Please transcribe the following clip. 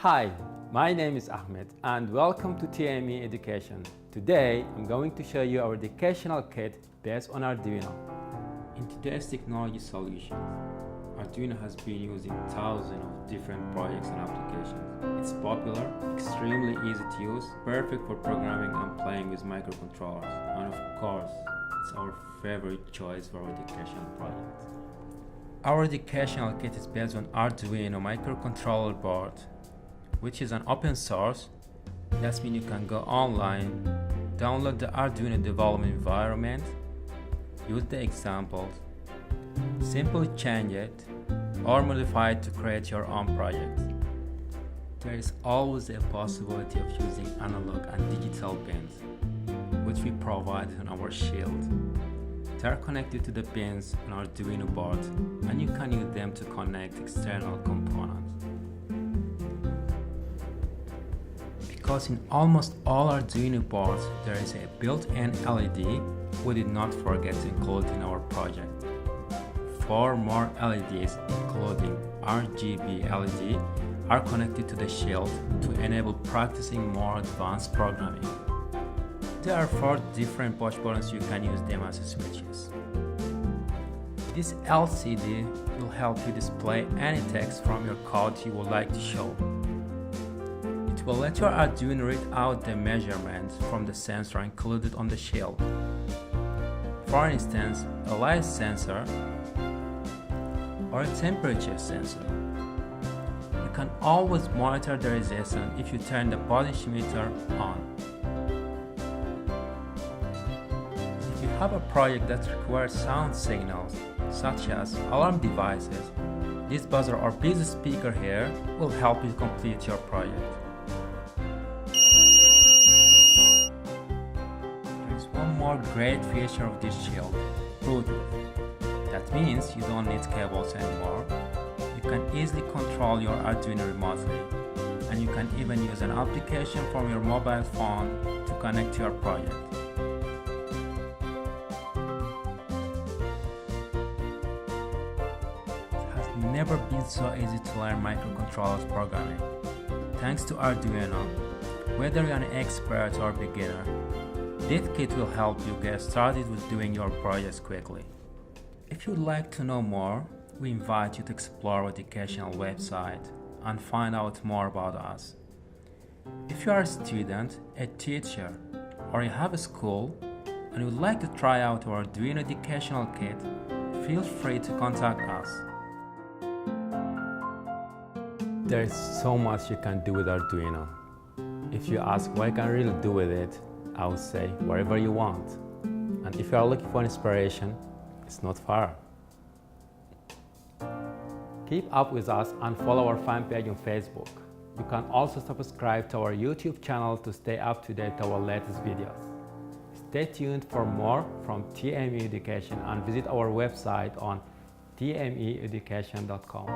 Hi, my name is Ahmed and welcome to TME Education. Today I'm going to show you our educational kit based on Arduino. In today's technology solutions, Arduino has been used in thousands of different projects and applications. It's popular, extremely easy to use, perfect for programming and playing with microcontrollers, and of course, it's our favorite choice for our educational projects. Our educational kit is based on Arduino microcontroller board, which is an open source. That means you can go online, download the Arduino development environment, use the examples, simply change it or modify it to create your own project. There is always a possibility of using analog and digital pins, which we provide on our shield. They are connected to the pins on Arduino board, and you can use them to connect external components. Because in almost all Arduino boards there is a built-in LED, we did not forget to include in our project. 4 more LEDs, including RGB LED, are connected to the shield to enable practicing more advanced programming. There are 4 different push buttons. You can use them as switches. This LCD will help you display any text from your code you would like to show. It will let your Arduino read out the measurements from the sensor included on the shield. For instance, a light sensor or a temperature sensor. You can always monitor the resistance if you turn the potentiometer on. If you have a project that requires sound signals, such as alarm devices, this buzzer or busy speaker here will help you complete your project. One more great feature of this shield, Bluetooth. That means you don't need cables anymore. You can easily control your Arduino remotely, and you can even use an application from your mobile phone to connect to your project. It has never been so easy to learn microcontrollers programming. Thanks to Arduino, whether you're an expert or beginner, this kit will help you get started with doing your projects quickly. If you'd like to know more, we invite you to explore our educational website and find out more about us. If you are a student, a teacher, or you have a school and would like to try out our Arduino educational kit, feel free to contact us. There is so much you can do with Arduino. If you ask what I can really do with it, I would say wherever you want. And if you are looking for inspiration, it's not far. Keep up with us and follow our fan page on Facebook. You can also subscribe to our YouTube channel to stay up to date with our latest videos. Stay tuned for more from TME Education and visit our website on tmeeducation.com.